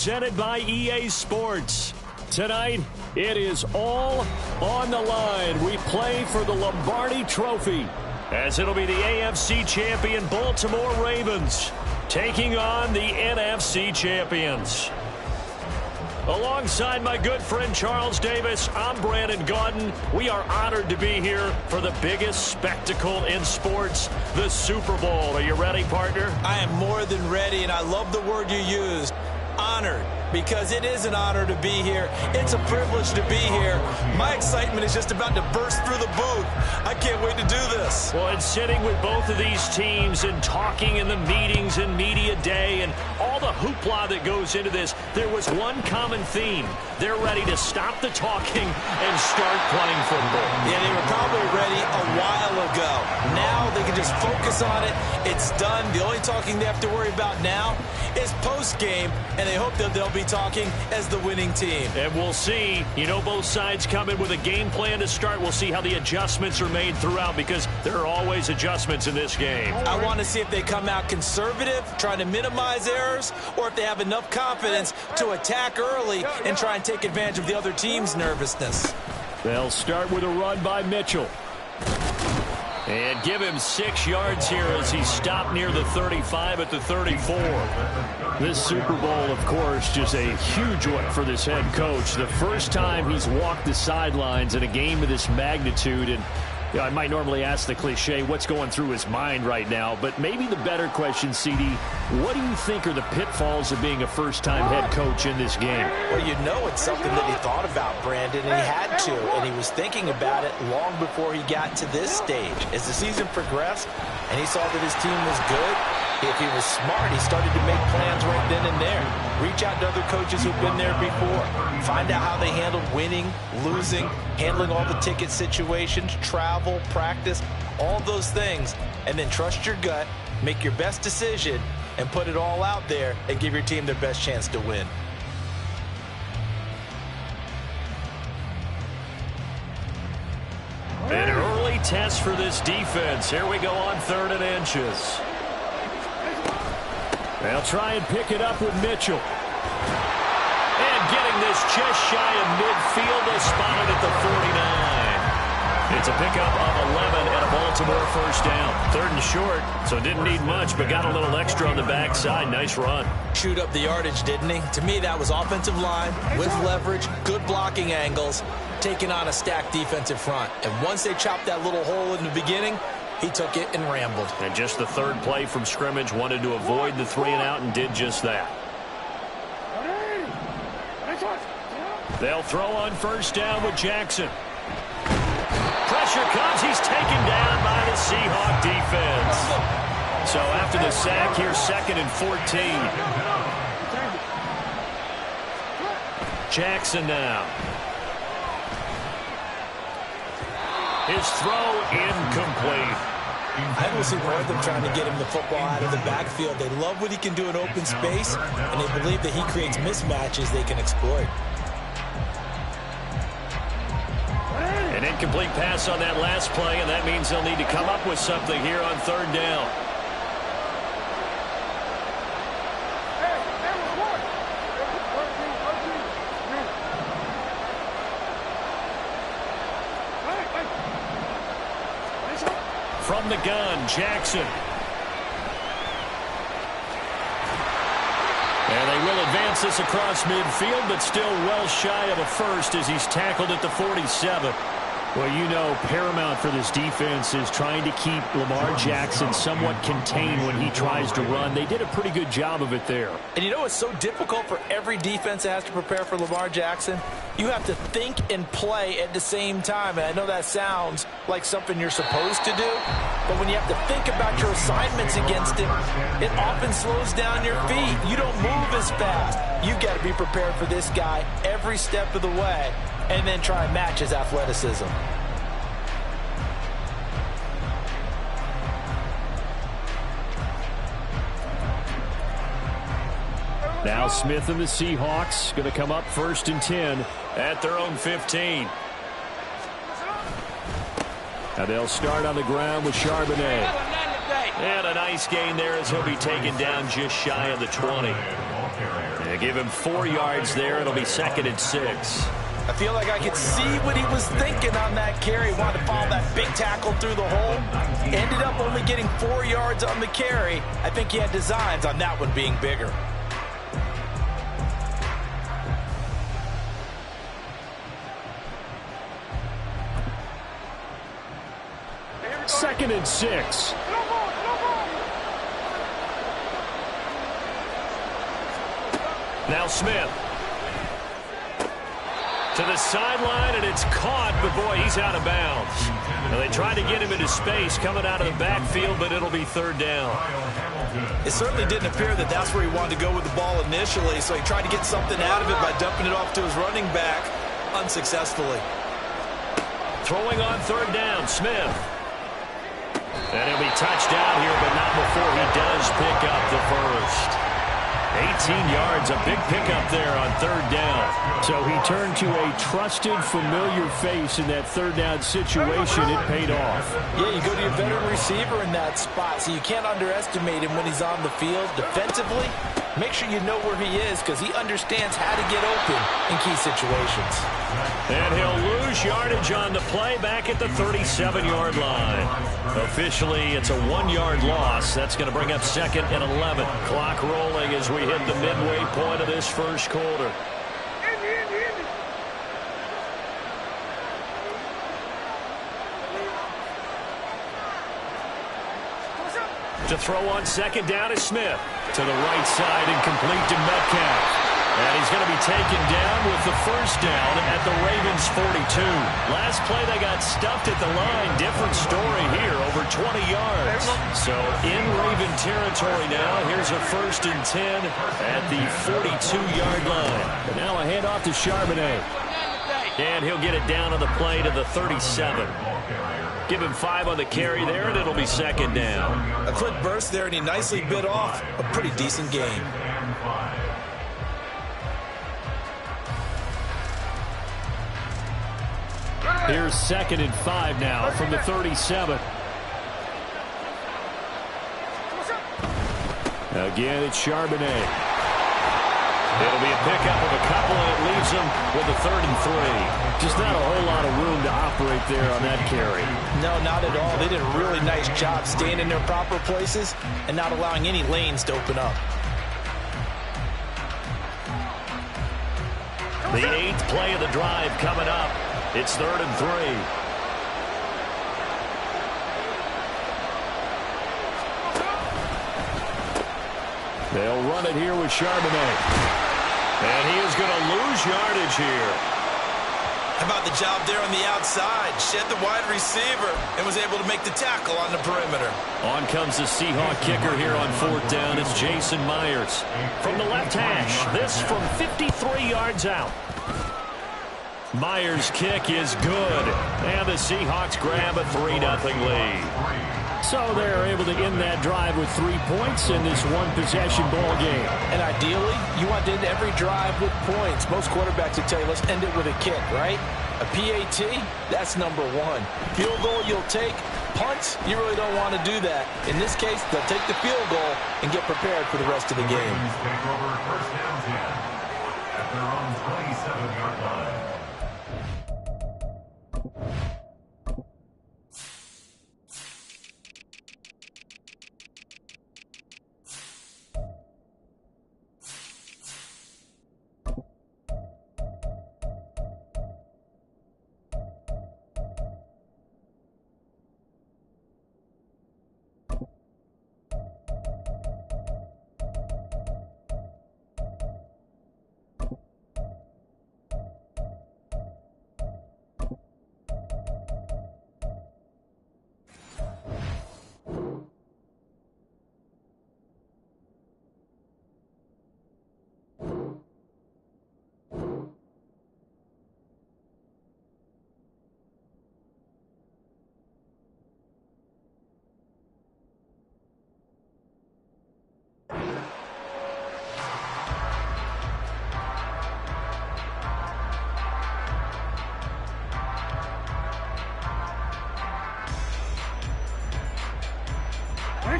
presented by EA Sports. Tonight, it is all on the line. We play for the Lombardi Trophy, as it'll be the AFC champion Baltimore Ravens taking on the NFC champions. Alongside my good friend Charles Davis, I'm Brandon Gaudin. We are honored to be here for the biggest spectacle in sports, the Super Bowl. Are you ready, partner? I am more than ready, and I love the word you used, honored, because it is an honor to be here. It's a privilege to be here. My excitement is just about to burst through the booth. I can't wait to do this. Well, and sitting with both of these teams and talking in the meetings and media day and all the hoopla that goes into this, there was one common theme. They're ready to stop the talking and start playing football. Yeah, they were probably ready a while ago. Now they can just focus on it. It's done. The only talking they have to worry about now is post-game, and they hope that they'll be talking as the winning team. And we'll see. You know, both sides come in with a game plan to start. We'll see how the adjustments are made throughout, because there are always adjustments in this game. I want to see if they come out conservative, trying to minimize errors, or if they have enough confidence to attack early and try and take advantage of the other team's nervousness. They'll start with a run by Mitchell. And give him 6 yards here as he stopped near the 35 at the 34. This Super Bowl, of course, just a huge one for this head coach. The first time he's walked the sidelines in a game of this magnitude. And you know, I might normally ask the cliche, what's going through his mind right now? But maybe the better question, CD, what do you think are the pitfalls of being a first-time head coach in this game? Well, you know it's something that he thought about, Brandon, and he had to. And he was thinking about it long before he got to this stage. As the season progressed and he saw that his team was good, if he was smart, he started to make plans right then and there. Reach out to other coaches who've been there before. Find out how they handled winning, losing, handling all the ticket situations, travel, practice, all those things. And then trust your gut, make your best decision, and put it all out there and give your team their best chance to win. An early test for this defense. Here we go on 3rd and inches. They'll try and pick it up with Mitchell. And getting this just shy of midfield. They'll spot it at the 49. It's a pickup of 11 and a Baltimore first down. 3rd and short, so didn't need much, but got a little extra on the backside. Nice run. Chewed up the yardage, didn't he? To me, that was offensive line with leverage, good blocking angles, taking on a stacked defensive front. And once they chopped that little hole in the beginning, he took it and rambled. And just the 3rd play from scrimmage, wanted to avoid the 3 and out and did just that. They'll throw on first down with Jackson. Pressure comes. He's taken down by the Seahawk defense. So after the sack, here's 2nd and 14. Jackson now. His throw incomplete. I will see more of them trying to get him the football out of the backfield. They love what he can do in open space, and they believe that he creates mismatches they can exploit. An incomplete pass on that last play, and that means they'll need to come up with something here on 3rd down. From the gun, Jackson. And they will advance this across midfield, but still well shy of a first as he's tackled at the 47. Well, you know, paramount for this defense is trying to keep Lamar Jackson somewhat contained when he tries to run. They did a pretty good job of it there. And you know it's so difficult for every defense that has to prepare for Lamar Jackson? You have to think and play at the same time. And I know that sounds like something you're supposed to do, but when you have to think about your assignments against him, it often slows down your feet. You don't move as fast. You got to be prepared for this guy every step of the way, and then try and match his athleticism. Now Smith and the Seahawks going to come up 1st and 10 at their own 15. Now they'll start on the ground with Charbonnet. And a nice gain there as he'll be taken down just shy of the 20. And give him 4 yards there. It'll be 2nd and 6. I feel like I could see what he was thinking on that carry. Wanted to follow that big tackle through the hole. Ended up only getting 4 yards on the carry. I think he had designs on that one being bigger. Second and 6. Now Smith. To the sideline, and it's caught, but boy, he's out of bounds. Now they tried to get him into space coming out of the backfield, but it'll be 3rd down. It certainly didn't appear that that's where he wanted to go with the ball initially, so he tried to get something out of it by dumping it off to his running back unsuccessfully. Throwing on 3rd down, Smith. And he'll be touched out here, but not before he does pick up the first. 18 yards, a big pickup there on 3rd down. So he turned to a trusted, familiar face in that 3rd down situation. It paid off. Yeah, you go to your veteran receiver in that spot, so you can't underestimate him when he's on the field. Defensively, make sure you know where he is because he understands how to get open in key situations. And he'll lose yardage on the play back at the 37-yard line. Officially, it's a 1-yard loss. That's going to bring up 2nd and 11. Clock rolling as we hit the midway point of this first quarter. To throw on 2nd down is Smith. To the right side and complete to Metcalf. And he's going to be taken down with the first down at the Ravens' 42. Last play they got stuffed at the line. Different story here, over 20 yards. So in Raven territory now. Here's a 1st and 10 at the 42-yard line. And now a handoff to Charbonnet. And he'll get it down on the play to the 37. Give him 5 on the carry there, and it'll be 2nd down. A quick burst there, and he nicely bit off a pretty decent game. Here's 2nd and 5 now from the 37. Again, it's Charbonnet. It'll be a pickup of a couple, and it leaves him with a 3rd and 3. Just not a whole lot of room to operate there on that carry. No, not at all. They did a really nice job staying in their proper places and not allowing any lanes to open up. The 8th play of the drive coming up. It's 3rd and 3. They'll run it here with Charbonnet. And he is going to lose yardage here. How about the job there on the outside? Shed the wide receiver and was able to make the tackle on the perimeter. On comes the Seahawk kicker here on 4th down. It's Jason Myers. From the left hash, this from 53 yards out. Myers' kick is good. And the Seahawks grab a 3-0 lead. So they're able to end that drive with 3 points in this one-possession ball game. And ideally, you want to end every drive with points. Most quarterbacks would tell you, let's end it with a kick, right? A PAT, that's number 1. Field goal, you'll take. Punts, you really don't want to do that. In this case, they'll take the field goal and get prepared for the rest of the game. At their own 27-yard line.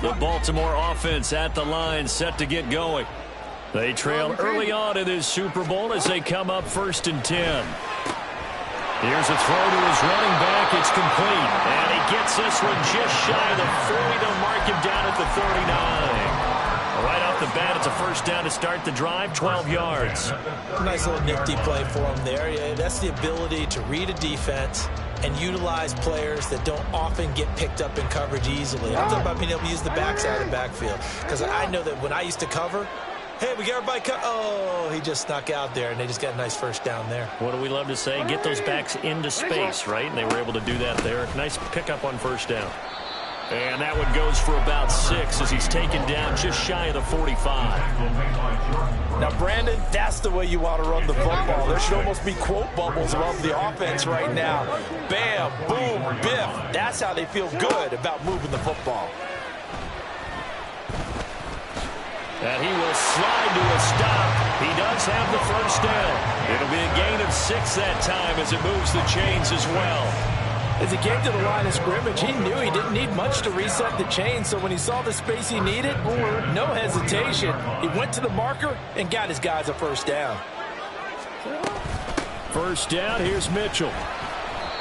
The Baltimore offense at the line, set to get going. They trail early on in this Super Bowl as they come up 1st and 10. Here's a throw to his running back. It's complete. And he gets this one just shy of the 40. They'll mark him down at the 39. Right off the bat, it's a first down to start the drive, 12 yards. Nice little nifty play for him there. Yeah, that's the ability to read a defense and utilize players that don't often get picked up in coverage easily. I'm talking about being able to use the backside of the backfield. Because I know that when I used to cover, hey, we got everybody cut. Oh, he just snuck out there, and they just got a nice first down there. What do we love to say? Get those backs into space, right? And they were able to do that there. Nice pickup on first down. And that one goes for about 6 as he's taken down just shy of the 45. Now, Brandon, that's the way you want to run the football. There should almost be quote bubbles above the offense right now. Bam, boom, biff. That's how they feel good about moving the football. And he will slide to a stop. He does have the first down. It'll be a gain of 6 that time as it moves the chains as well. As he came to the line of scrimmage, he knew he didn't need much to reset the chain, so when he saw the space he needed, no hesitation. He went to the marker and got his guys a first down. First down, here's Mitchell.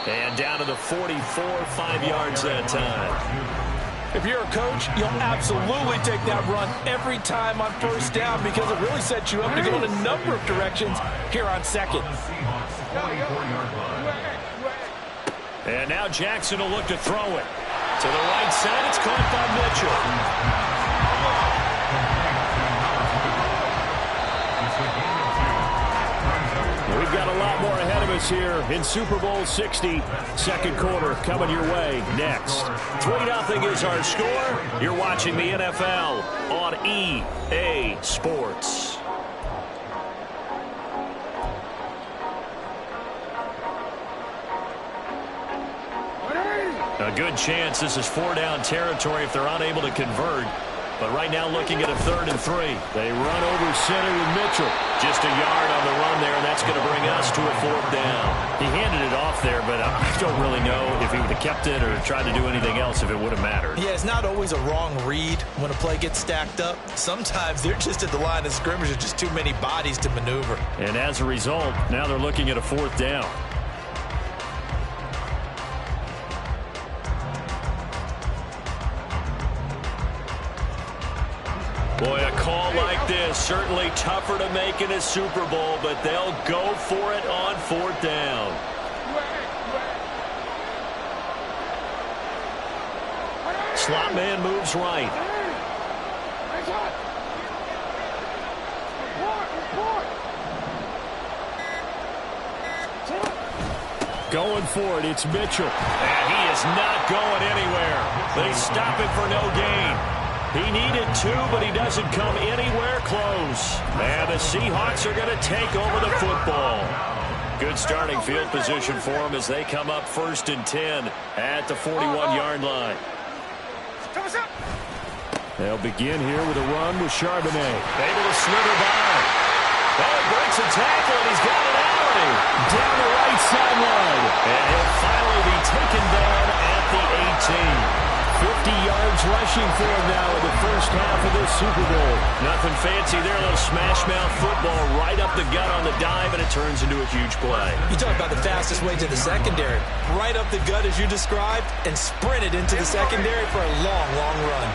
And down to the 44, 5 yards that time. If you're a coach, you'll absolutely take that run every time on first down because it really sets you up to go in a number of directions here on second. And now Jackson will look to throw it. To the right side, it's caught by Mitchell. We've got a lot more ahead of us here in Super Bowl 60. Second quarter coming your way next. 3-0 is our score. You're watching the NFL on EA Sports. A good chance this is 4-down territory if they're unable to convert. But right now looking at a 3rd and 3. They run over center with Mitchell. Just a yard on the run there, and that's going to bring us to a 4th down. He handed it off there, but I don't really know if he would have kept it or tried to do anything else if it would have mattered. Yeah, it's not always a wrong read when a play gets stacked up. Sometimes they're just at the line of scrimmage with just too many bodies to maneuver. And as a result, now they're looking at a 4th down. Boy, a call like this, certainly tougher to make in a Super Bowl, but they'll go for it on 4th down. Slot man moves right. Going for it, it's Mitchell. And he is not going anywhere. They stop it for no gain. He needed 2, but he doesn't come anywhere close. And the Seahawks are going to take over the football. Good starting field position for them as they come up 1st and 10 at the 41-yard line. They'll begin here with a run with Charbonnet. Able to slither by. Oh, breaks a tackle, and he's got it out. Down the right sideline. And he'll finally be taken down at the 18. 50 yards rushing for him now in the first half of this Super Bowl. Nothing fancy there, a little smash mouth football right up the gut on the dive, and it turns into a huge play. You talk about the fastest way to the secondary. Right up the gut as you described, and sprinted into the secondary for a long, long run.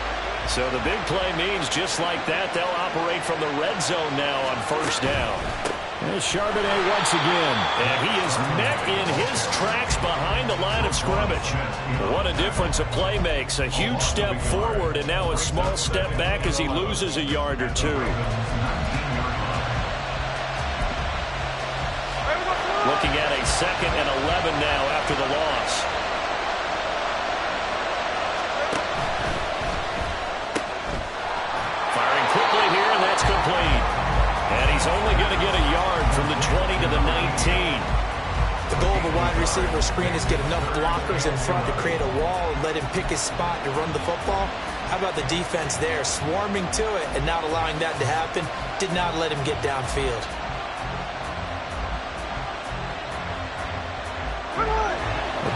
So the big play means just like that, they'll operate from the red zone now on first down. There's Charbonnet once again. And he is met in his tracks behind the line of scrimmage. What a difference a play makes. A huge step forward and now a small step back as he loses a yard or 2. Looking at a 2nd and 11 now after the loss. Firing quickly here, and that's complete. And he's only going to get a yard from the 20 to the 19. The goal of a wide receiver screen is get enough blockers in front to create a wall and let him pick his spot to run the football. How about the defense there, swarming to it and not allowing that to happen? Did not let him get downfield.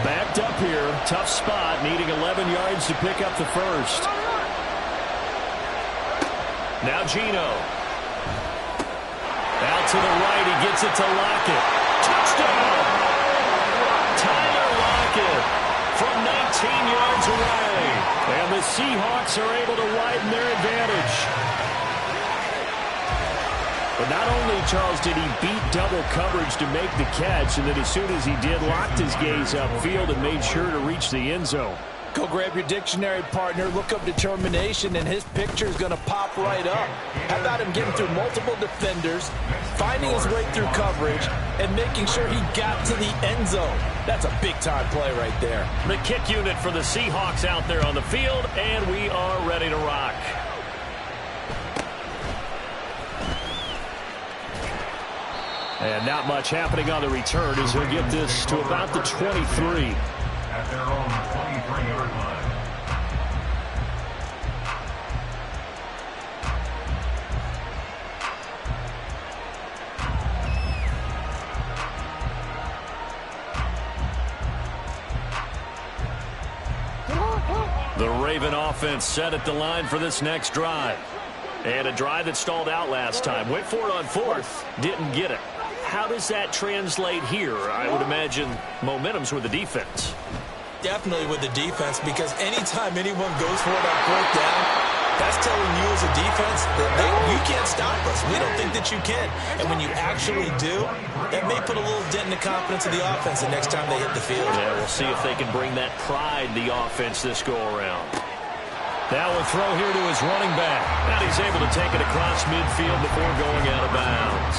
Backed up here, tough spot, needing 11 yards to pick up the first. Now Geno. Out to the right, he gets it to Lockett. Touchdown! Tyler Lockett from 19 yards away. And the Seahawks are able to widen their advantage. But not only, Charles, did he beat double coverage to make the catch, and then as soon as he did, locked his gaze upfield and made sure to reach the end zone. Go grab your dictionary, partner. Look up determination, and his picture is going to pop right up. How about him getting through multiple defenders, finding his way through coverage, and making sure he got to the end zone? That's a big-time play right there. The kick unit for the Seahawks out there on the field, and we are ready to rock. And not much happening on the return as he'll get this to about the 23. At their own 23-yard line. The Raven offense set at the line for this next drive. And a drive that stalled out last time. Went for it on fourth. Didn't get it. How does that translate here? I would imagine momentum's with the defense. Definitely with the defense, because anytime anyone goes for it on fourth down, that's telling you as a defense that you can't stop us. We don't think that you can. And when you actually do, that may put a little dent in the confidence of the offense the next time they hit the field. Yeah, we'll see if they can bring that pride to the offense this go-around. Now a throw here to his running back. Now he's able to take it across midfield before going out of bounds.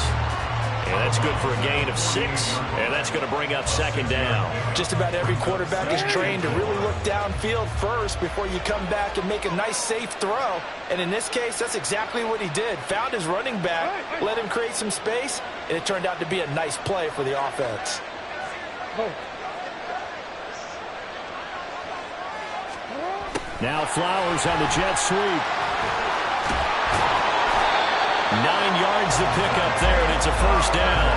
And that's good for a gain of 6, and that's going to bring up second down. Just about every quarterback is trained to really look downfield first before you come back and make a nice, safe throw. And in this case, that's exactly what he did. Found his running back, let him create some space, and it turned out to be a nice play for the offense. Now Flowers on the jet sweep. 9 yards to pick up there, and it's a first down.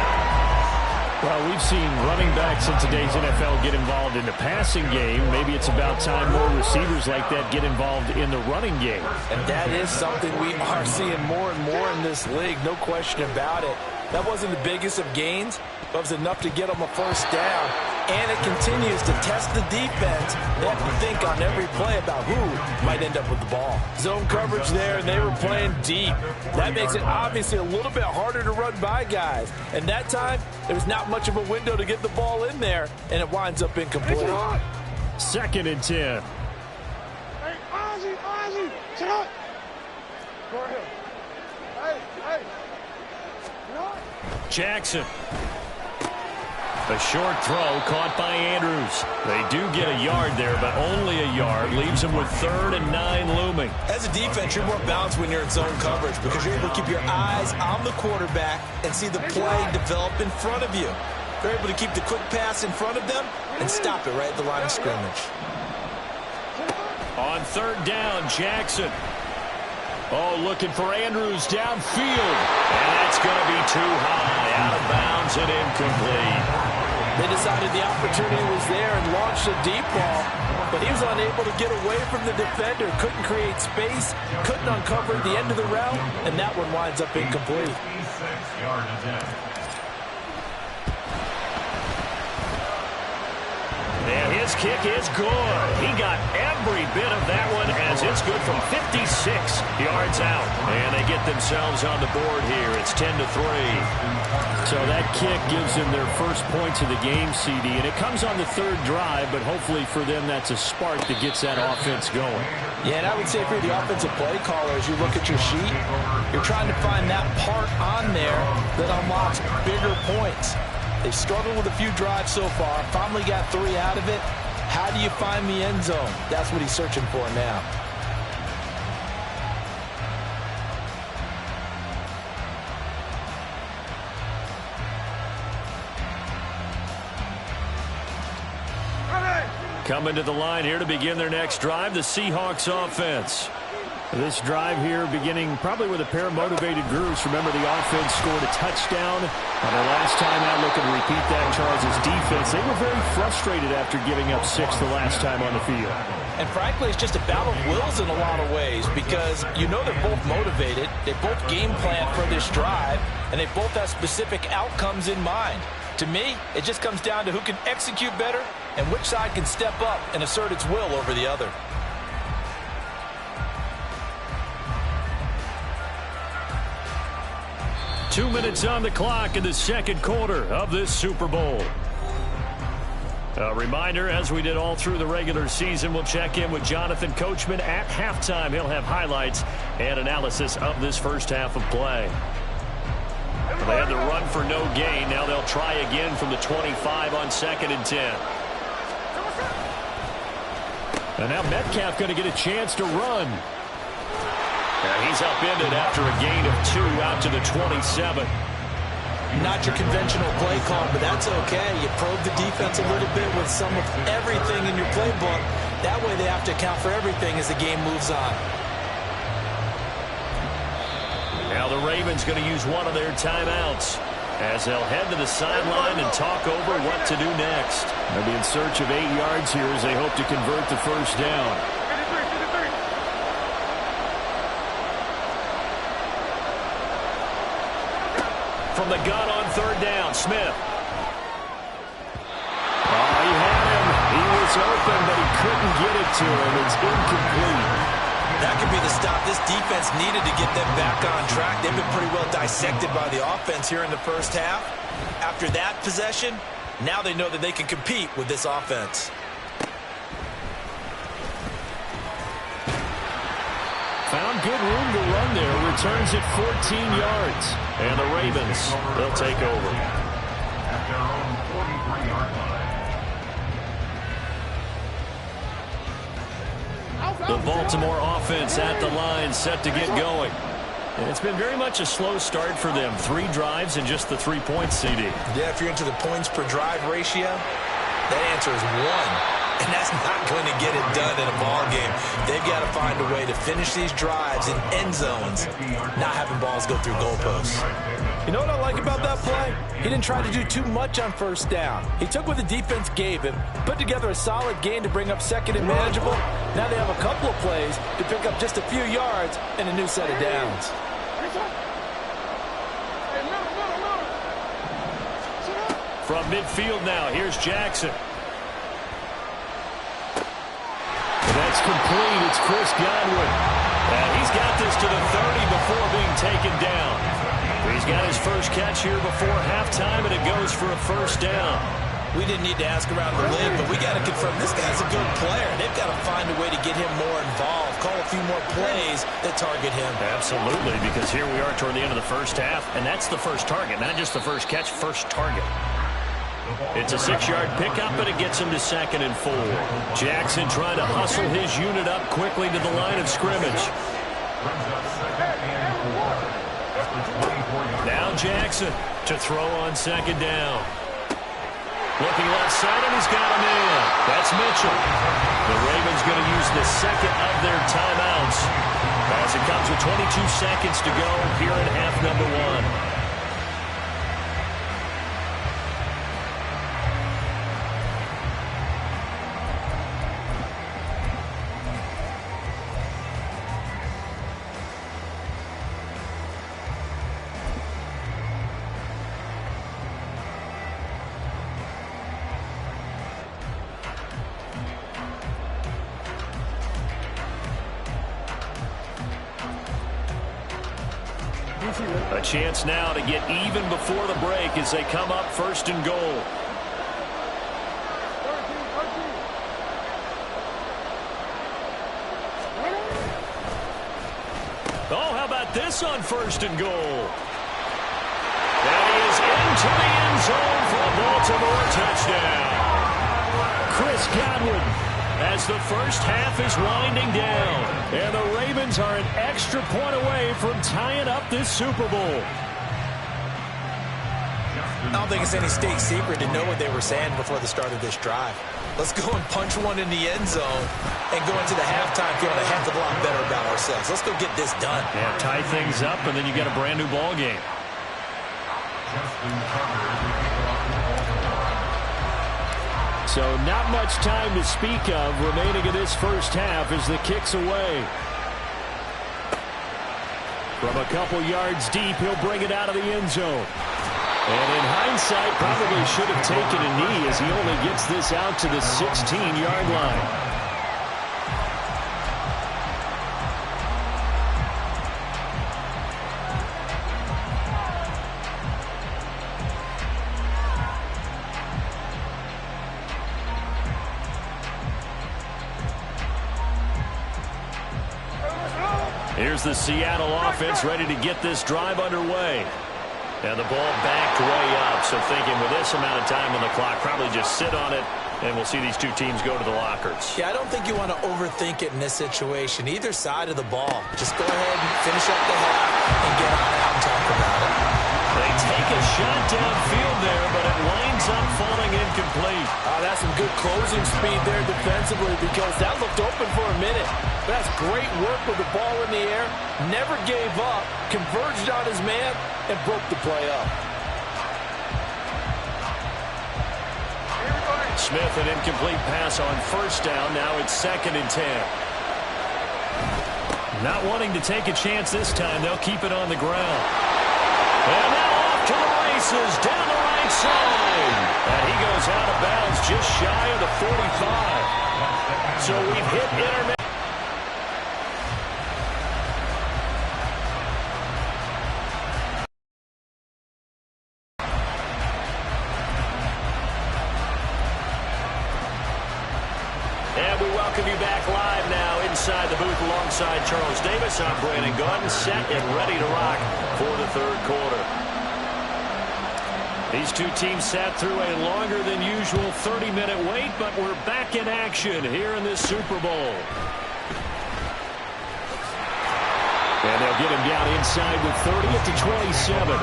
Well, we've seen running backs in today's NFL get involved in the passing game. Maybe it's about time more receivers like that get involved in the running game. And that is something we are seeing more and more in this league, no question about it. That wasn't the biggest of gains, but it was enough to get them a first down. And it continues to test the defense. They have to think on every play about who might end up with the ball. Zone coverage there, and they were playing deep. That makes it obviously a little bit harder to run by guys. And that time, there's not much of a window to get the ball in there, and it winds up incomplete. 2nd and 10. Hey, Ozzie, sit up. Go ahead. Hey. Jackson. A short throw caught by Andrews. They do get a yard there, but only a yard. Leaves them with 3rd and 9 looming. As a defense, you're more balanced when you're in zone coverage because you're able to keep your eyes on the quarterback and see the play develop in front of you. You're able to keep the quick pass in front of them and stop it right at the line of scrimmage. On 3rd down, Jackson. Oh, looking for Andrews downfield. And that's going to be too high. Out of bounds and incomplete. They decided the opportunity was there and launched a deep ball, but he was unable to get away from the defender, couldn't create space, couldn't uncover the end of the route, and that one winds up incomplete. And his kick is good. He got every bit of that one as it's good from 56 yards out. And they get themselves on the board here. It's 10-3. So that kick gives them their first points of the game, CD. And it comes on the 3rd drive, but hopefully for them that's a spark that gets that offense going. Yeah, and I would say if you're the offensive play caller, as you look at your sheet, you're trying to find that part on there that unlocks bigger points. They've struggled with a few drives so far. Finally got 3 out of it. How do you find the end zone? That's what he's searching for now. Coming to the line here to begin their next drive, the Seahawks offense. This drive here beginning probably with a pair of motivated groups. Remember, the offense scored a touchdown on their last time out. Looking to repeat that. Charles' defense, they were very frustrated after giving up 6 the last time on the field. And frankly, it's just a battle of wills in a lot of ways because you know they're both motivated. They both game plan for this drive. and they both have specific outcomes in mind. To me, it just comes down to who can execute better and which side can step up and assert its will over the other. Two minutes on the clock in the second quarter of this Super Bowl. A reminder, as we did all through the regular season, we'll check in with Jonathan Coachman at halftime. He'll have highlights and analysis of this first half of play. They had the run for no gain. Now they'll try again from the 25 on 2nd and 10. And now Metcalf going to get a chance to run. He's upended after a gain of 2 out to the 27. Not your conventional play call, but that's okay. You probe the defense a little bit with some of everything in your playbook. That way they have to account for everything as the game moves on. Now the Ravens going to use one of their timeouts as they'll head to the sideline and talk over what to do next. They'll be in search of 8 yards here as they hope to convert the first down. From the gun on 3rd down, Smith. Oh, he had him. He was open, but he couldn't get it to him. It's incomplete. That could be the stop this defense needed to get them back on track. They've been pretty well dissected by the offense here in the first half. After that possession, now they know that they can compete with this offense. Found good room to run there. Returns it 14 yards. And the Ravens, they'll take over. At their own 43-yard line. The Baltimore offense at the line, set to get going. And it's been very much a slow start for them. 3 drives and just the 3 points, CD. Yeah, if you're into the points per drive ratio, that answer is 1. And that's not going to get it done in a ball game. They've got to find a way to finish these drives in end zones, not having balls go through goalposts. You know what I like about that play? He didn't try to do too much on 1st down. He took what the defense gave him, put together a solid gain to bring up 2nd and manageable. Now they have a couple of plays to pick up just a few yards and a new set of downs. From midfield now, here's Jackson. That's complete. It's Chris Godwin. And he's got this to the 30 before being taken down. He's got his first catch here before halftime, and it goes for a first down. We didn't need to ask around the league, but we got to confirm this guy's a good player. They've got to find a way to get him more involved, call a few more plays that target him. Absolutely, because here we are toward the end of the first half, and that's the first target, not just the first catch, first target. It's a 6-yard pickup, but it gets him to 2nd and 4. Jackson trying to hustle his unit up quickly to the line of scrimmage. Now Jackson to throw on 2nd down. Looking left side, and he's got him in. That's Mitchell. The Ravens going to use the 2nd of their timeouts as it comes with 22 seconds to go here in half number 1. A chance now to get even before the break as they come up 1st and goal. Oh, how about this on 1st and goal? That is into the end zone for a Baltimore touchdown. Chris Godwin, as the first half is winding down, and the Ravens are an extra point away from tying up this Super Bowl. I don't think it's any state secret to know what they were saying before the start of this drive. Let's go and punch one in the end zone and go into the halftime feeling a heck of a lot better about ourselves. Let's go get this done. Yeah, tie things up, and then you get a brand new ball game. So not much time to speak of remaining in this first half as the kick's away. From a couple yards deep, he'll bring it out of the end zone. And in hindsight, probably should have taken a knee as he only gets this out to the 16-yard line. Here's the Seattle offense ready to get this drive underway. And the ball backed way up, so thinking with this amount of time on the clock, probably just sit on it, and we'll see these two teams go to the lockers. Yeah, I don't think you want to overthink it in this situation. Either side of the ball. Just go ahead and finish up the half and get on out and talk about it. They take a shot downfield there, but it winds up falling incomplete. That's some good closing speed there defensively because that looked open for a minute. That's great work with the ball in the air. Never gave up, converged on his man, and broke the play up. Smith, an incomplete pass on first down. Now it's 2nd and 10. Not wanting to take a chance this time. They'll keep it on the ground. And now off to the races down the right side. And he goes out of bounds just shy of the 45. So we've hit intermission. And we welcome you back live now inside the booth alongside Charles Davis. I'm Brandon Gaudin, set and ready to rock for the third quarter. These two teams sat through a longer than usual 30-minute wait, but we're back in action here in this Super Bowl. And they'll get him down inside with 30 at the 27.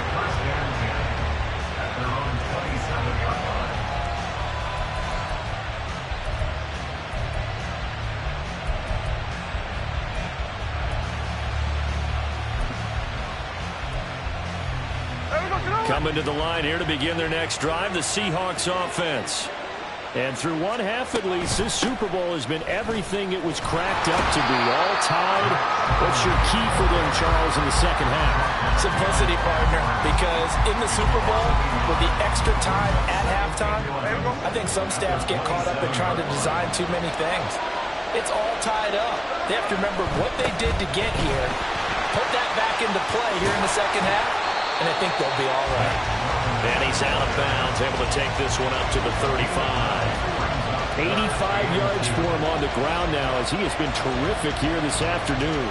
Coming to the line here to begin their next drive, the Seahawks offense. And through one half at least, this Super Bowl has been everything it was cracked up to be. All tied. What's your key for them, Charles, in the second half? Simplicity, partner, because in the Super Bowl, with the extra time at halftime, I think some staffs get caught up in trying to design too many things. It's all tied up. They have to remember what they did to get here, put that back into play here in the second half, and I think they'll be all right. And he's out of bounds, able to take this one up to the 35. 85 yards for him on the ground now as he has been terrific here this afternoon.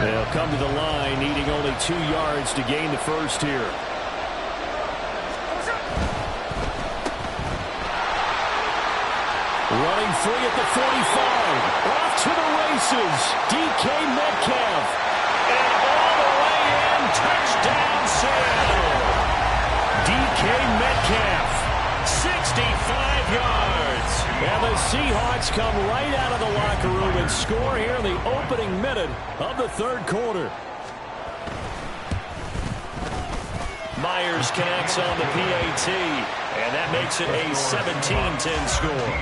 They'll come to the line, needing only 2 yards to gain the first here. Running free at the 45. Off to the races. DK Metcalf. And all the way in. Touchdown, Seattle. DK Metcalf. 65 yards. And the Seahawks come right out of the locker room and score here in the opening minute of the third quarter. Myers connects on the PAT, and that makes it a 17-10 score.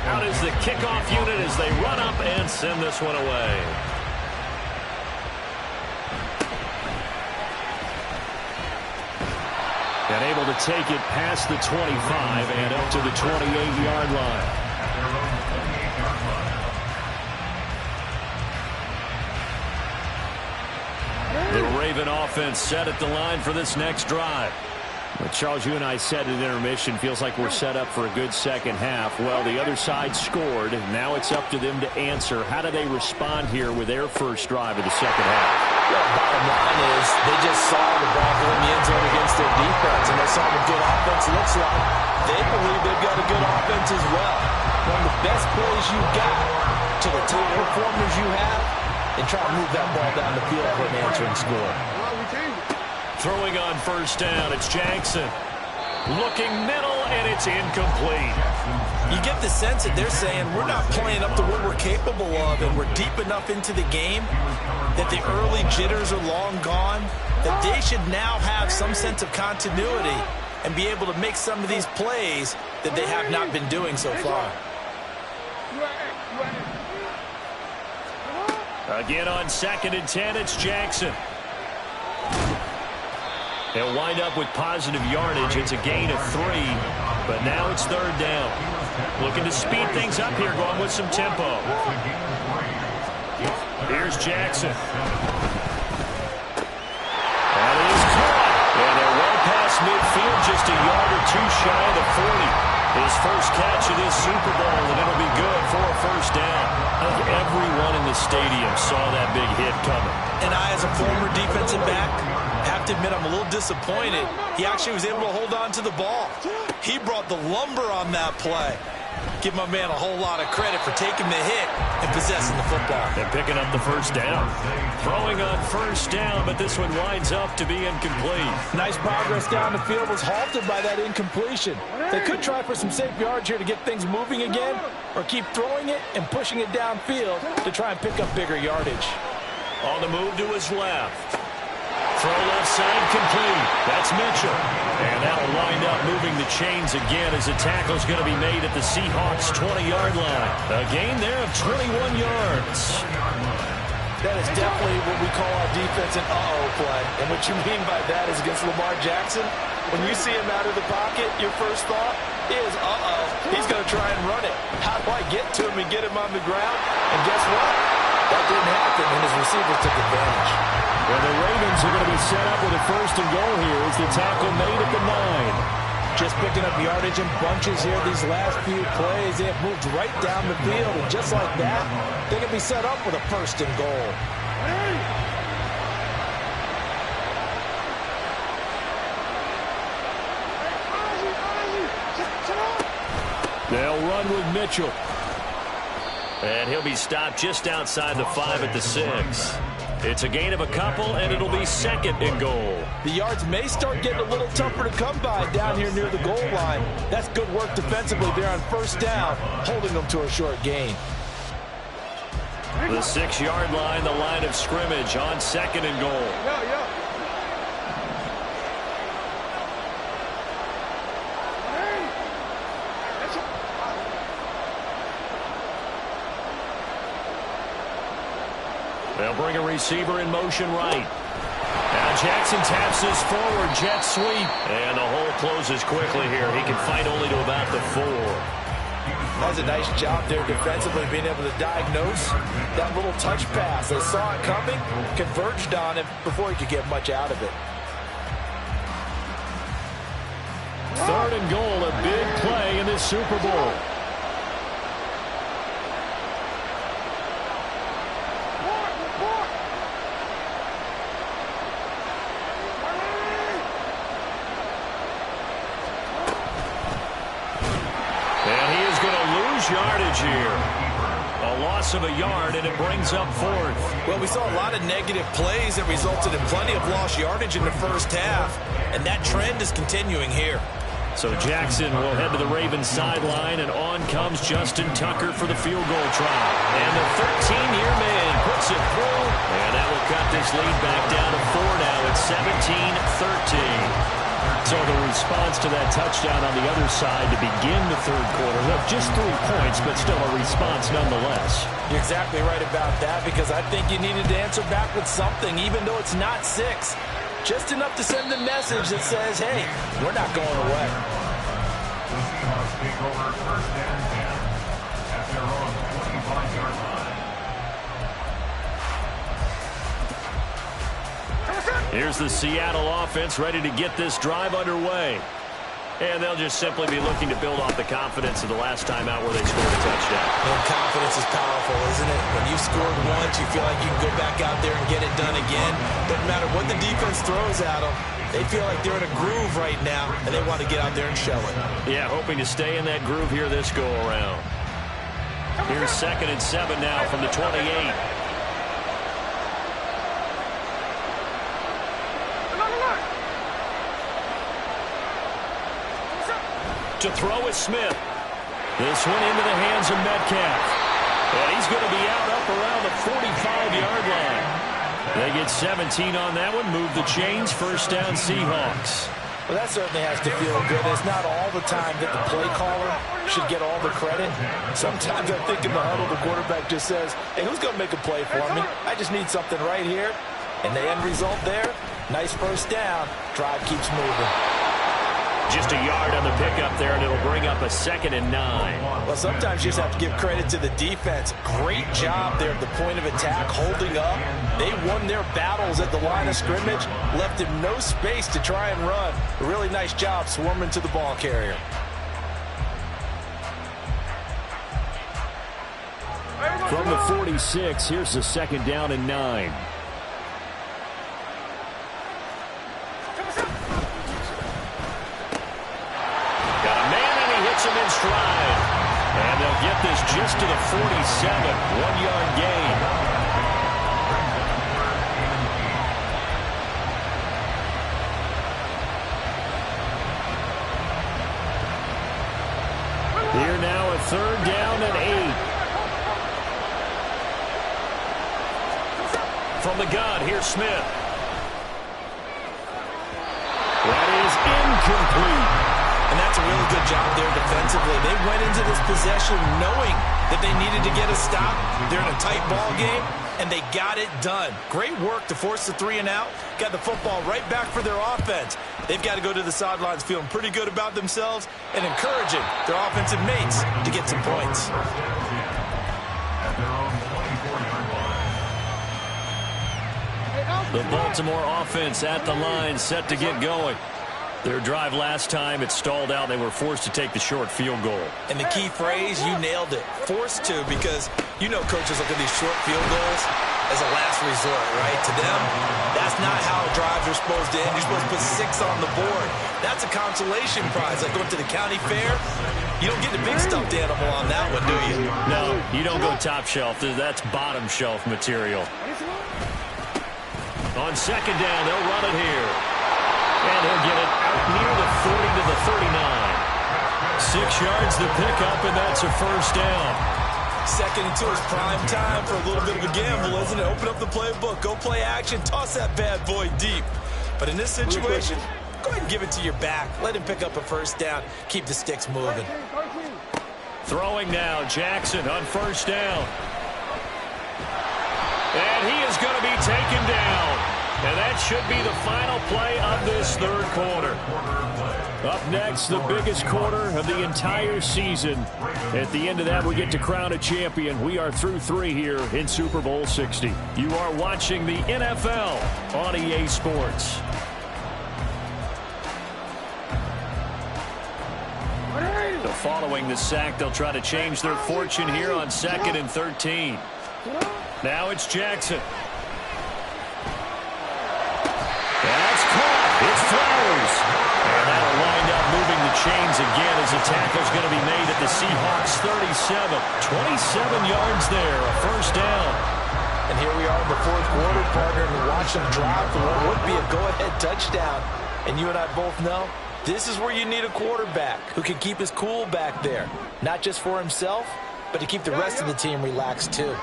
Out is the kickoff unit as they run up and send this one away. And able to take it past the 25 and up to the 28-yard line. The Raven offense set at the line for this next drive. Well, Charles, you and I said at intermission, feels like we're set up for a good second half. Well, the other side scored. Now it's up to them to answer. How do they respond here with their first drive of the second half? Well, bottom line is they just saw the ball go in the end zone against their defense, and they saw what good offense looks like. They believe they've got a good offense as well. One of the best plays you've got to the top performers you have, and try to move that ball down the field for an answering score. Throwing on first down, it's Jackson. Looking middle and it's incomplete. You get the sense that they're saying we're not playing up to what we're capable of, and we're deep enough into the game that the early jitters are long gone, that they should now have some sense of continuity and be able to make some of these plays that they have not been doing so far. Again on 2nd and 10, it's Jackson. He'll wind up with positive yardage. It's a gain of 3, but now it's 3rd down. Looking to speed things up here, going with some tempo. Here's Jackson. That is caught. And they're well past midfield, just a yard or 2 shy of the 40. His first catch of this Super Bowl, and it'll be good for a 1st down. I think everyone in the stadium saw that big hit coming. And I, as a former defensive back, have to admit I'm a little disappointed. He actually was able to hold on to the ball. He brought the lumber on that play. Give my man a whole lot of credit for taking the hit and possessing the football. And picking up the 1st down. Throwing on 1st down, but this one winds up to be incomplete. Nice progress down the field, was halted by that incompletion. They could try for some safe yards here to get things moving again, or keep throwing it and pushing it downfield to try and pick up bigger yardage. On the move to his left. Throw left side complete. That's Mitchell. And that'll wind up moving the chains again as the tackle's going to be made at the Seahawks' 20-yard line. A gain there of 21 yards. That is definitely what we call our defense an uh-oh play. And what you mean by that is against Lamar Jackson, when you see him out of the pocket, your first thought is, uh-oh, he's going to try and run it. How do I get to him and get him on the ground? And guess what? That didn't happen, and his receivers took advantage. Well, the Ravens are going to be set up with a 1st and goal here as the tackle made at the 9. Just picking up yardage in bunches here these last few plays. They have moved right down the field, and just like that, they can be set up with a 1st and goal. They'll run with Mitchell. And he'll be stopped just outside the 5 at the 6. It's a gain of a couple, and it'll be 2nd and goal. The yards may start getting a little tougher to come by down here near the goal line. That's good work defensively there on 1st down, holding them to a short gain. The 6-yard line, the line of scrimmage on 2nd and goal. They'll bring a receiver in motion right. Now Jackson taps this forward, jet sweep. And the hole closes quickly here. He can fight only to about the 4. That's a nice job there defensively, being able to diagnose that little touch pass. They saw it coming, converged on him before he could get much out of it. 3rd and goal, a big play in this Super Bowl. Yardage here. A loss of a yard, and it brings up 4th. Well, we saw a lot of negative plays that resulted in plenty of lost yardage in the 1st half, and that trend is continuing here. So Jackson will head to the Ravens sideline, and on comes Justin Tucker for the field goal try. And the 13-year man puts it through, and that will cut this lead back down to 4 now. It's 17-13. So the response to that touchdown on the other side to begin the 3rd quarter. Look, just 3 points, but still a response nonetheless. You're exactly right about that, because I think you needed to answer back with something, even though it's not 6. Just enough to send the message that says, hey, we're not going away. The Seahawks take over 1st and 10 at their own 25-yard line. Here's the Seattle offense ready to get this drive underway. And they'll just simply be looking to build off the confidence of the last time out where they scored a touchdown. And confidence is powerful, isn't it? When you scored once, you feel like you can go back out there and get it done again. Doesn't matter what the defense throws at them. They feel like they're in a groove right now, and they want to get out there and show it. Yeah, hoping to stay in that groove here this go-around. Here's 2nd and 7 now from the 28. To throw is Smith. This one into the hands of Metcalf. And he's going to be up around the 45-yard line. They get 17 on that one. Move the chains. First down, Seahawks. Well, that certainly has to feel good. It's not all the time that the play caller should get all the credit. Sometimes I think in the huddle, the quarterback just says, hey, who's going to make a play for me? I just need something right here. And the end result there, nice first down. Drive keeps moving. Just a yard on the pickup there, and it'll bring up a 2nd and 9. Well, sometimes you just have to give credit to the defense. Great job there at the point of attack, holding up. They won their battles at the line of scrimmage, left him no space to try and run. A really nice job swarming to the ball carrier. From the 46, here's the 2nd down and 9. Him in stride. And they'll get this just to the 47. 1-yard gain. Here now a 3rd down and 8. From the gun, here's Smith. That is incomplete. And that's a really good job there defensively. They went into this possession knowing that they needed to get a stop. They're in a tight ball game, and they got it done. Great work to force the 3 and out. Got the football right back for their offense. They've got to go to the sidelines feeling pretty good about themselves and encouraging their offensive mates to get some points. The Baltimore offense at the line, set to get going. Their drive last time, it stalled out. They were forced to take the short field goal. And the key phrase, you nailed it. Forced to, because you know coaches look at these short field goals as a last resort, right? To them, that's not how drives are supposed to end. You're supposed to put 6 on the board. That's a consolation prize. Like going to the county fair, you don't get the big stuffed animal on that one, do you? No, you don't go top shelf. That's bottom shelf material. On 2nd down, they'll run it here. And he'll get it out near the 40 to the 39. 6 yards to pick up, and that's a first down. 2nd and 2 is prime time for a little bit of a gamble, isn't it? Open up the playbook, go play action, toss that bad boy deep. But in this situation, go ahead and give it to your back. Let him pick up a first down. Keep the sticks moving. Throwing now, Jackson on first down. And he is going to be taken down. And that should be the final play of this 3rd quarter. Up next, the biggest quarter of the entire season. At the end of that, we get to crown a champion. We are through 3 here in Super Bowl 60. You are watching the NFL on EA Sports. Following the sack, they'll try to change their fortune here on 2nd and 13. Now it's Jackson. That's caught. It's Flowers. And that'll wind up moving the chains again as the tackle's going to be made at the Seahawks 37. 27 yards there, a first down. And here we are in the 4th quarter, partner, and watch them drive for what would be a go-ahead touchdown. And you and I both know this is where you need a quarterback who can keep his cool back there. Not just for himself, but to keep the rest of the team relaxed too.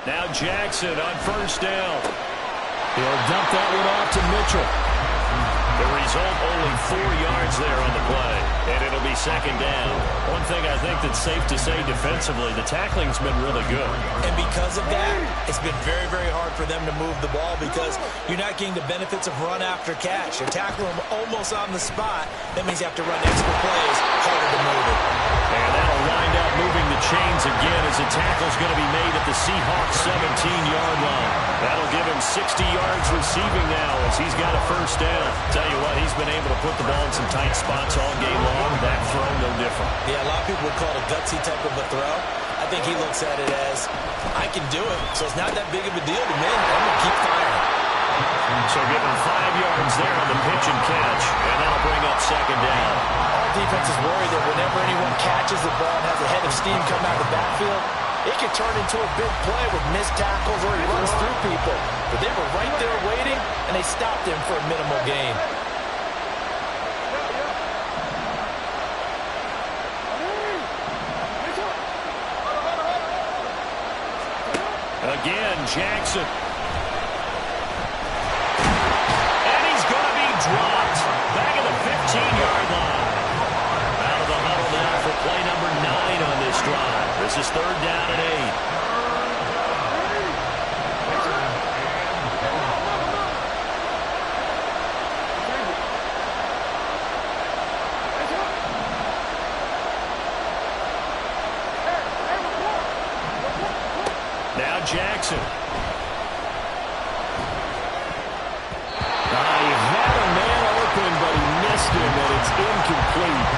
Now Jackson on first down. He'll dump that one off to Mitchell. The result, only 4 yards there on the play, and it'll be 2nd down. One thing I think that's safe to say defensively, the tackling's been really good. And because of that, it's been very, very hard for them to move the ball because you're not getting the benefits of run after catch. You're tackling them almost on the spot. That means you have to run extra plays, harder to move it. And that'll wind up moving the chains again as the tackle's going to be made at the Seahawks 17-yard line. That'll give him 60 yards receiving now as he's got a first down. Tell you what, he's been able to put the ball in some tight spots all game long. That throw, no different. Yeah, a lot of people would call it a gutsy type of a throw. I think he looks at it as, I can do it, so it's not that big of a deal to me. I'm going to keep firing. So give him 5 yards there on the pitch and catch, and that'll bring up 2nd down. All defenses worry that whenever anyone catches the ball and has a head of steam come out of the backfield, it can turn into a big play with missed tackles or he runs through people. But they were right there waiting, and they stopped him for a minimal gain. Again, Jackson. And he's going to be dropped. Back at the 15-yard line. Out of the huddle now for play number 9 on this drive. This is 3rd down and 8. Now Jackson. He had a man open, but he missed him, and it's incomplete.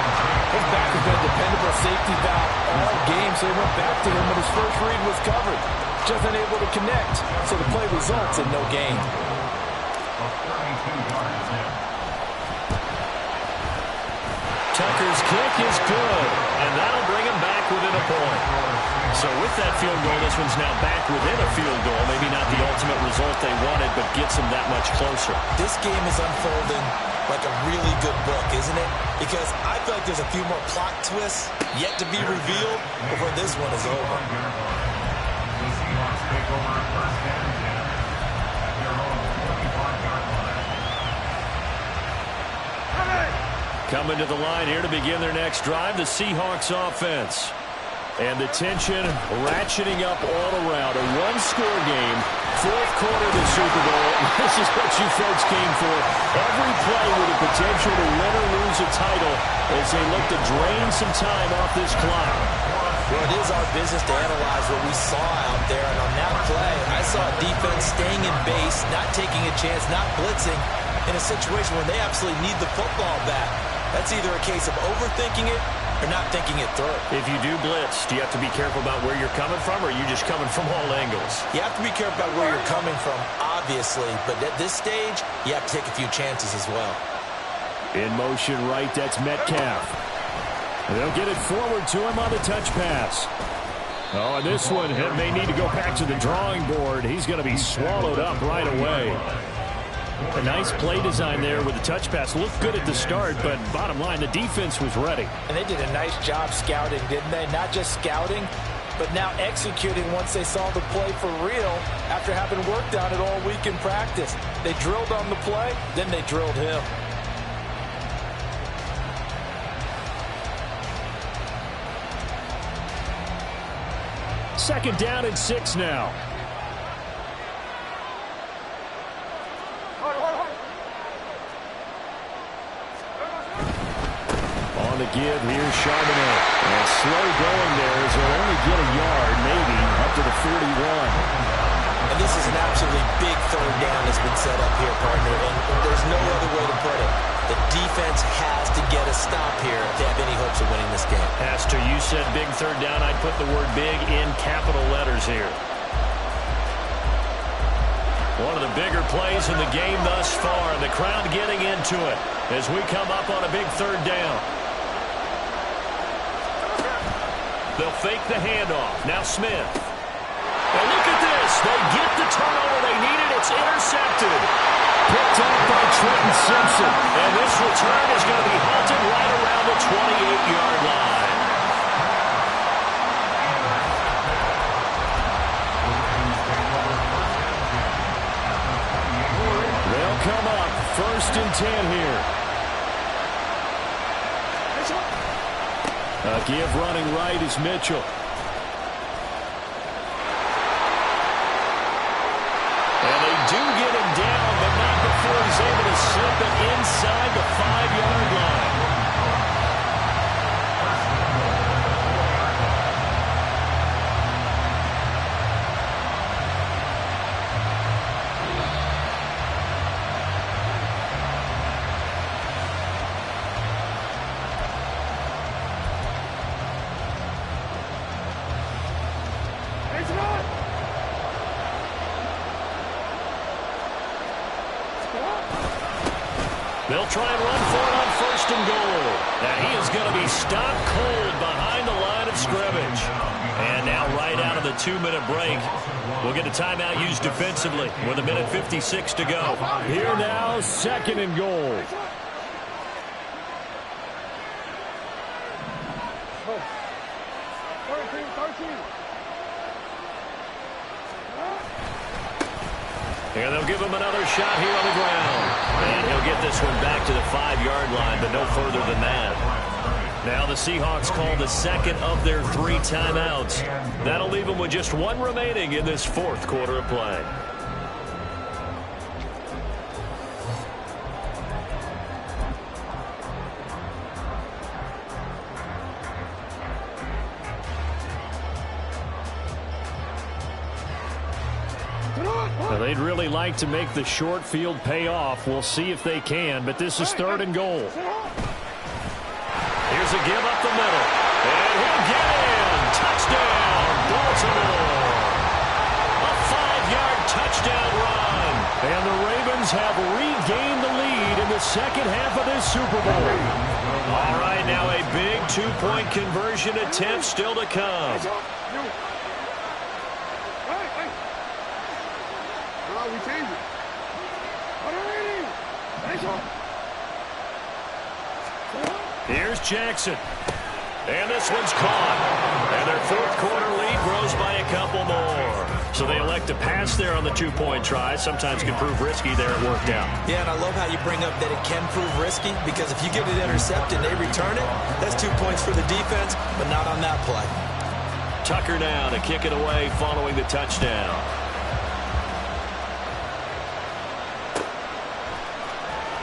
His back has been a dependable safety valve all game, so he went back to him, but his first read was covered. Just unable to connect, so the play results in no gain. Tucker's kick is good, and that'll bring him back within a point. So with that field goal, this one's now back within a field goal. Maybe not the ultimate result they wanted, but gets them that much closer. This game is unfolding like a really good book, isn't it? Because I feel like there's a few more plot twists yet to be revealed before this one is over. The Seahawks take over 1st and 10 at their own 25-yard line. Coming to the line here to begin their next drive, the Seahawks offense. And the tension ratcheting up all around. A one-score game, 4th quarter of the Super Bowl. This is what you folks came for. Every play with the potential to win or lose a title as they look to drain some time off this clock. Well, it is our business to analyze what we saw out there. And on that play, I saw a defense staying in base, not taking a chance, not blitzing in a situation where they absolutely need the football back. That's either a case of overthinking it or not thinking it through. If you do blitz, do you have to be careful about where you're coming from, or are you just coming from all angles? You have to be careful about where you're coming from, obviously. But at this stage, you have to take a few chances as well. In motion right, that's Metcalf. They'll get it forward to him on the touch pass. Oh, and this one may need to go back to the drawing board. He's going to be swallowed up right away. A nice play design there with the touch pass. Looked good at the start, but bottom line, the defense was ready. And they did a nice job scouting, didn't they? Not just scouting, but now executing once they saw the play for real after having worked on it all week in practice. They drilled on the play, then they drilled him. Second down and 6 now. On the give, here's Charbonnet. And slow going there as they'll only get a yard, maybe, up to the 41. And this is an absolutely big 3rd down that's been set up here, partner. And there's no other way to put it. The defense has to get a stop here if they have any hopes of winning this game. Pastor, you said big 3rd down. I'd put the word big in capital letters here. One of the bigger plays in the game thus far. The crowd getting into it as we come up on a big 3rd down. They'll fake the handoff. Now Smith. And look at this. They get the turnover they needed. It's intercepted. Picked up by Trenton Simpson. And this return is going to be halted right around the 28-yard line. They'll come up 1st and 10 here. A give running right is Mitchell. And they do get him down, but not before he's able to slip it inside the 5-yard line. They'll try and run for it on 1st and goal. And he is going to be stopped cold behind the line of scrimmage. And now right out of the 2-minute break, we'll get a timeout used defensively with 1:56 to go. Here now, 2nd and goal. And they'll give him another shot here on the ground. And he'll get this one back to the 5-yard line, but no further than that. Now the Seahawks call the second of their 3 timeouts. That'll leave them with just 1 remaining in this 4th quarter of play. Well, they'd really like to make the short field pay off. We'll see if they can, but this is 3rd and goal. Here's a give up the middle. And he'll get in. Touchdown, Baltimore. A 5-yard touchdown run. And the Ravens have regained the lead in the second half of this Super Bowl. All right, now a big 2-point conversion attempt still to come. We change it. Here's Jackson. And this one's caught. And their 4th quarter lead grows by a couple more. So they elect to pass there on the 2-point try. Sometimes can prove risky. There it worked out. Yeah, and I love how you bring up that it can prove risky, because if you get it intercepted and they return it, that's 2 points for the defense, but not on that play. Tucker now to kick it away following the touchdown.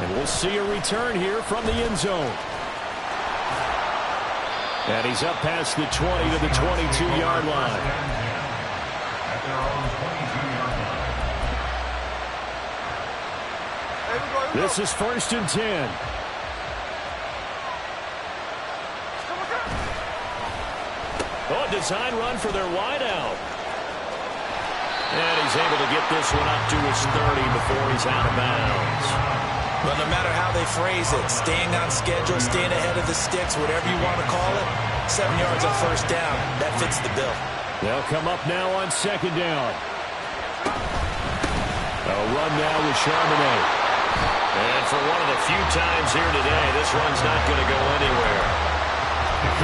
And we'll see a return here from the end zone. And he's up past the 20 to the 22-yard line. At their own 22-yard line. This is 1st and 10. Oh, design run for their wideout. And he's able to get this one up to his 30 before he's out of bounds. But no matter how they phrase it, staying on schedule, staying ahead of the sticks, whatever you want to call it, 7 yards on 1st down, that fits the bill. They'll come up now on 2nd down. A run now with Charbonnet. And for one of the few times here today, this run's not going to go anywhere.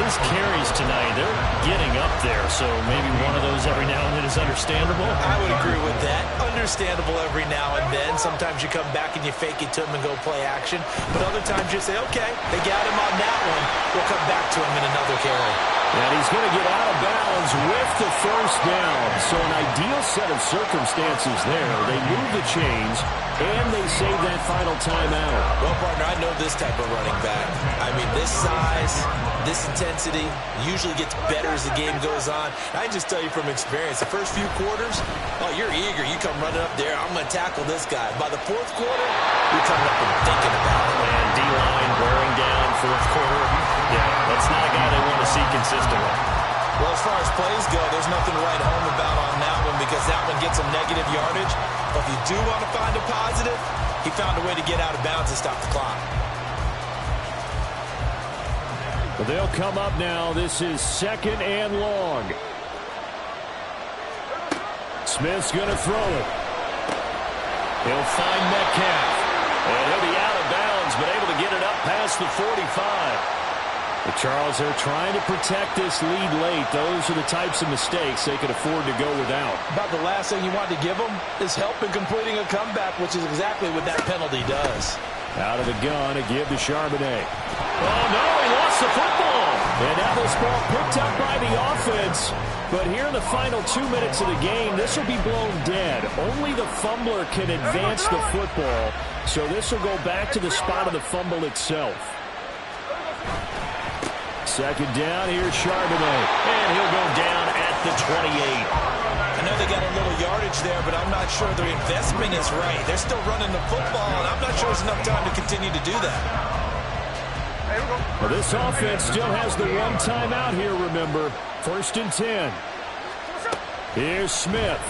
His carries tonight, they're getting up there, so maybe one of those every now and then is understandable. I would agree with that. Understandable every now and then. Sometimes you come back and you fake it to him and go play action. But other times you say, okay, they got him on that one. We'll come back to him in another carry. And he's going to get out of bounds with the 1st down. So an ideal set of circumstances there. They move the chains, and they save that final timeout. Well, partner, I know this type of running back. I mean, this size, this intensity usually gets better as the game goes on. I can just tell you from experience, the first few quarters, oh, you're eager. You come running up there, I'm going to tackle this guy. By the 4th quarter, you're coming up and thinking about it. And D-line wearing down 4th quarter. Yeah, that's not a guy they want to see consistently. Well, as far as plays go, there's nothing to write home about on that one, because that one gets some negative yardage. But if you do want to find a positive, he found a way to get out of bounds and stop the clock. Well, they'll come up now. This is 2nd and long. Smith's going to throw it. He'll find Metcalf. And he'll be out of bounds, but able to get it up past the 45. But Charles, they're trying to protect this lead late. Those are the types of mistakes they could afford to go without. About the last thing you want to give them is help in completing a comeback, which is exactly what that penalty does. Out of the gun, a give to Charbonnet. Oh, no, he lost the football. And now this ball picked up by the offense. But here in the final 2 minutes of the game, this will be blown dead. Only the fumbler can advance the football. So this will go back to the spot of the fumble itself. 2nd down, here's Charbonnet. And he'll go down at the 28. I know they got a little yardage there, but I'm not sure their investment is right. They're still running the football, and I'm not sure there's enough time to continue to do that. Well, this offense still has the 1 timeout here, remember. 1st and 10. Here's Smith.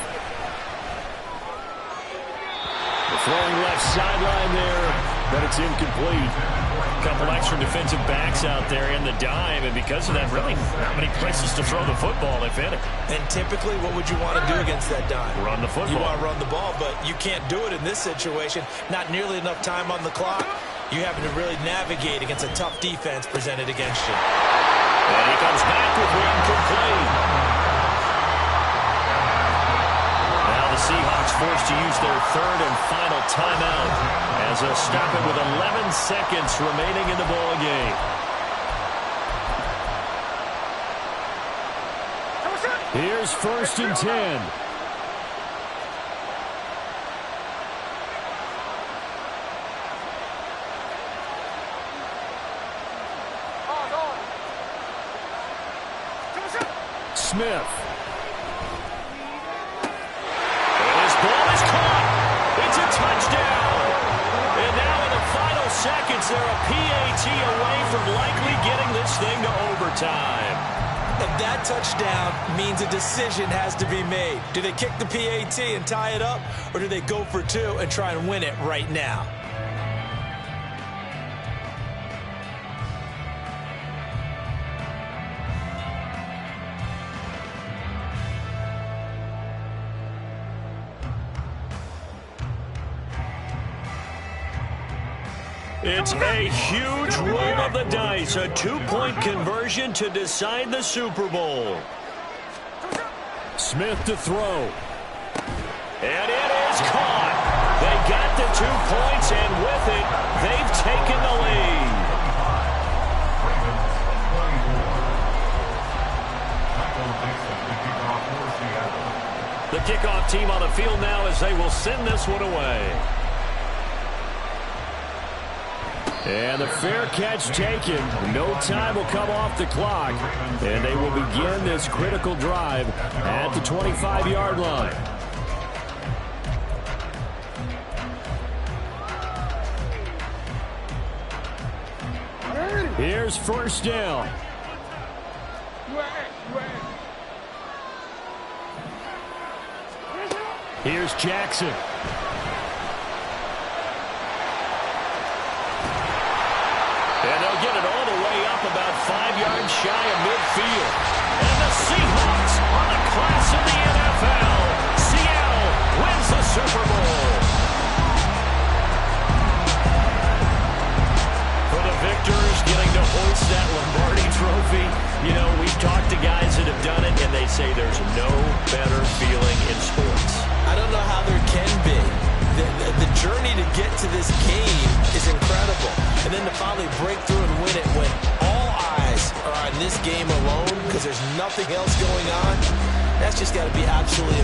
The throwing left sideline there, but it's incomplete. A couple extra defensive backs out there in the dime, and because of that, really not many places to throw the football, if any. And typically, what would you want to do against that dime? Run the football. You want to run the ball, but you can't do it in this situation. Not nearly enough time on the clock. You having to really navigate against a tough defense presented against you. And he comes back with one complete. Now the Seahawks forced to use their third and final timeout as they'll stop it with 11 seconds remaining in the ball game. Here's 1st and 10. Smith. And his ball is caught. It's a touchdown. And now in the final seconds, they're a PAT away from likely getting this thing to overtime. And that touchdown means a decision has to be made. Do they kick the PAT and tie it up, or do they go for 2 and try and win it right now? It's a huge roll of the dice, a 2-point conversion to decide the Super Bowl. Smith to throw. And it is caught. They got the 2 points, and with it, they've taken the lead. The kickoff team on the field now as they will send this one away. And the fair catch taken. No time will come off the clock. And they will begin this critical drive at the 25-yard line. Here's 1st down. Here's Jackson. And they'll get it all the way up about 5 yards shy of midfield. And the Seahawks are the class of the NFL. Seattle wins the Super Bowl. For the victors getting to hoist that Lombardi trophy, you know, we've talked to guys that have done it, and they say there's no better feeling in sports. I don't know how there can be. The journey to get to this game is incredible. And then to finally break through and win it when all eyes are on this game alone because there's nothing else going on, that's just got to be absolutely